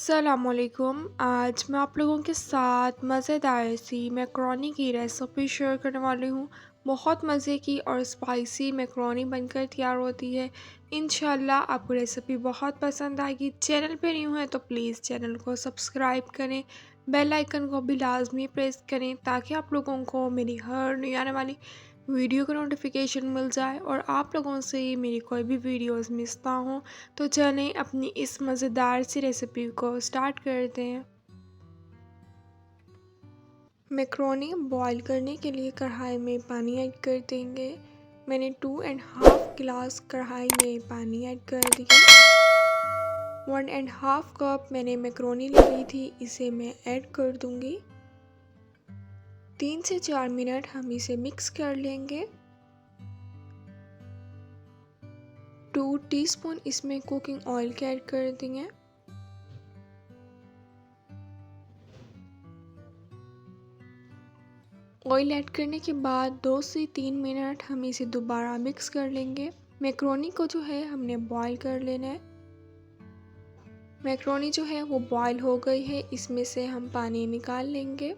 अस्सलामुअलैकुम। आज मैं आप लोगों के साथ मज़ेदार सी मैक्रोनी की रेसिपी शेयर करने वाली हूँ। बहुत मज़े की और स्पाइसी मैक्रोनी बनकर तैयार होती है। इंशाल्लाह आपको रेसिपी बहुत पसंद आएगी। चैनल पे न्यू है तो प्लीज़ चैनल को सब्सक्राइब करें, बेल आइकन को भी लाजमी प्रेस करें ताकि आप लोगों को मेरी हर नई आने वाली वीडियो का नोटिफिकेशन मिल जाए और आप लोगों से मेरी कोई भी वीडियोस मिस ना हो। तो चलें अपनी इस मज़ेदार सी रेसिपी को स्टार्ट करते हैं। मैक्रोनी बॉईल करने के लिए कढ़ाई में पानी ऐड कर देंगे। मैंने 2.5 गिलास कढ़ाई में पानी ऐड कर दिया। 1.5 कप मैंने मैक्रोनी ली थी, इसे मैं ऐड कर दूंगी। 3 से 4 मिनट हम इसे मिक्स कर लेंगे। 2 टीस्पून इसमें कुकिंग ऑयल के ऐड कर देंगे। ऑयल ऐड करने के बाद 2 से 3 मिनट हम इसे दोबारा मिक्स कर लेंगे। मैक्रोनी को जो है हमने बॉईल कर लेना है। मैक्रोनी जो है वो बॉईल हो गई है, इसमें से हम पानी निकाल लेंगे।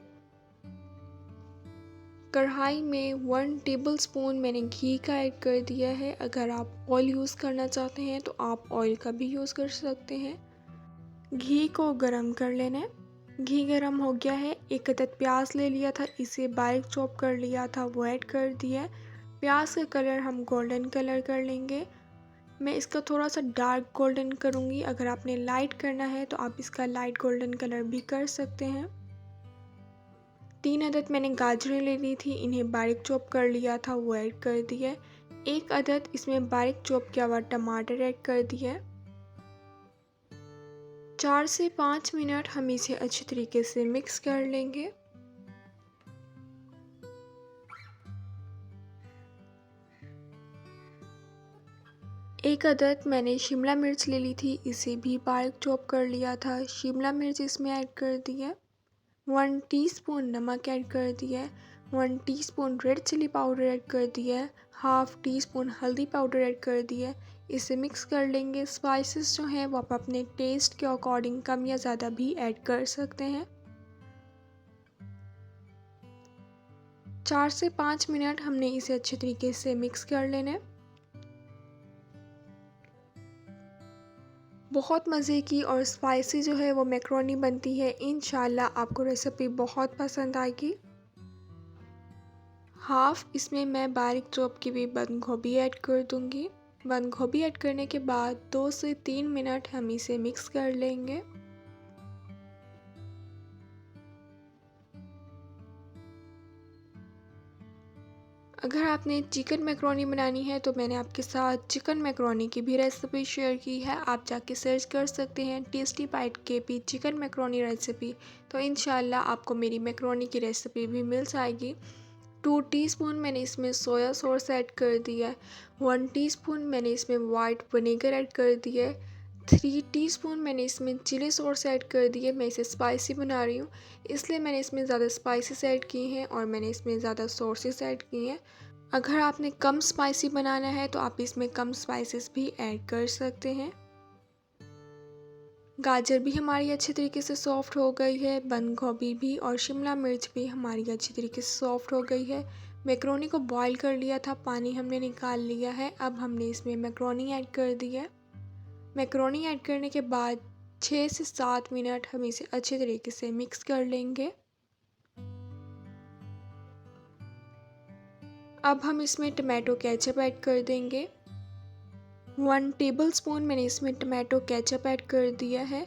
कढ़ाई में 1 टेबलस्पून मैंने घी का ऐड कर दिया है। अगर आप ऑयल यूज़ करना चाहते हैं तो आप ऑयल का भी यूज़ कर सकते हैं। घी को गरम कर लेना है। घी गरम हो गया है। एक अदद प्याज ले लिया था, इसे बारीक चॉप कर लिया था, वो ऐड कर दिया है। प्याज का कलर हम गोल्डन कलर कर लेंगे। मैं इसका थोड़ा सा डार्क गोल्डन करूँगी। अगर आपने लाइट करना है तो आप इसका लाइट गोल्डन कलर भी कर सकते हैं। 3 अदद मैंने गाजरें ले ली थी, इन्हें बारीक चॉप कर लिया था, वो ऐड कर दिया है। 1 अदद इसमें बारीक चॉप किया हुआ टमाटर ऐड कर दिया है। 4 से 5 मिनट हम इसे अच्छी तरीके से मिक्स कर लेंगे। एक अदद मैंने शिमला मिर्च ले ली थी, इसे भी बारीक चॉप कर लिया था, शिमला मिर्च इसमें ऐड कर दिया। 1 टीस्पून नमक ऐड कर दिया है। 1 teaspoon red chili powder add कर दिया है। हाफ टी स्पून हल्दी पाउडर ऐड कर दिया है। इसे मिक्स कर लेंगे। स्पाइसेस जो हैं वो आप अपने टेस्ट के अकॉर्डिंग कम या ज़्यादा भी ऐड कर सकते हैं। 4 से 5 मिनट हमने इसे अच्छे तरीके से मिक्स कर लेना है। बहुत मज़े की और स्पाइसी जो है वो मैक्रोनी बनती है। इंशाल्लाह आपको रेसिपी बहुत पसंद आएगी। हाफ इसमें मैं बारीक चॉप की हुई बंद गोभी ऐड कर दूंगी। बंद गोभी ऐड करने के बाद 2 से 3 मिनट हम इसे मिक्स कर लेंगे। अगर आपने चिकन मैक्रोनी बनानी है तो मैंने आपके साथ चिकन मैक्रोनी की भी रेसिपी शेयर की है, आप जाके सर्च कर सकते हैं टेस्टी बाइट के पी चिकन मैक्रोनी रेसिपी। तो इंशाल्लाह आपको मेरी मैक्रोनी की रेसिपी भी मिल जाएगी। 2 टीस्पून मैंने इसमें सोया सॉस ऐड कर दिया है। 1 टीस्पून मैंने इसमें वाइट विनेगर ऐड कर दिया है। 3 टीस्पून मैंने इसमें चिली सॉस ऐड कर दी है। मैं इसे स्पाइसी बना रही हूँ, इसलिए मैंने इसमें ज़्यादा स्पाइसेस ऐड किए हैं और मैंने इसमें ज़्यादा सॉसेस ऐड किए हैं। अगर आपने कम स्पाइसी बनाना है तो आप इसमें कम स्पाइसेस भी ऐड कर सकते हैं। गाजर भी हमारी अच्छे तरीके से सॉफ्ट हो गई है। बंद गोभी भी और शिमला मिर्च भी हमारी अच्छी तरीके से सॉफ्ट हो गई है। मैक्रोनी को बॉईल कर लिया था, पानी हमने निकाल लिया है। अब हमने इसमें मैक्रोनी ऐड कर दी है। मैक्रोनी ऐड करने के बाद 6 से 7 मिनट हम इसे अच्छे तरीके से मिक्स कर लेंगे। अब हम इसमें टमाटो केचप ऐड कर देंगे। 1 टेबलस्पून मैंने इसमें टमाटो केचप ऐड कर दिया है।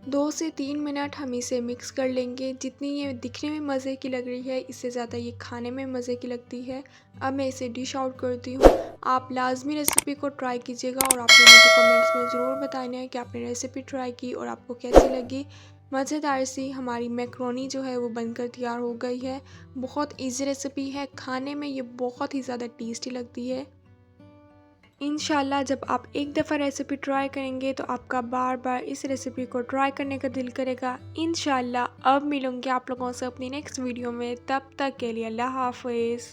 2 से 3 मिनट हम इसे मिक्स कर लेंगे। जितनी ये दिखने में मज़े की लग रही है, इससे ज़्यादा ये खाने में मज़े की लगती है। अब मैं इसे डिश आउट करती हूँ। आप लाजमी रेसिपी को ट्राई कीजिएगा और आपने मुझे कमेंट्स में ज़रूर बताना है कि आपने रेसिपी ट्राई की और आपको कैसी लगी। मज़ेदार सी हमारी मैक्रोनी जो है वो बनकर तैयार हो गई है। बहुत ईजी रेसिपी है, खाने में ये बहुत ही ज़्यादा टेस्टी लगती है। इंशाल्लाह जब आप एक दफ़ा रेसिपी ट्राई करेंगे तो आपका बार बार इस रेसिपी को ट्राई करने का दिल करेगा। इंशाल्लाह अब मिलूँगी आप लोगों से अपनी नेक्स्ट वीडियो में, तब तक के लिए अल्लाह हाफ़िज़।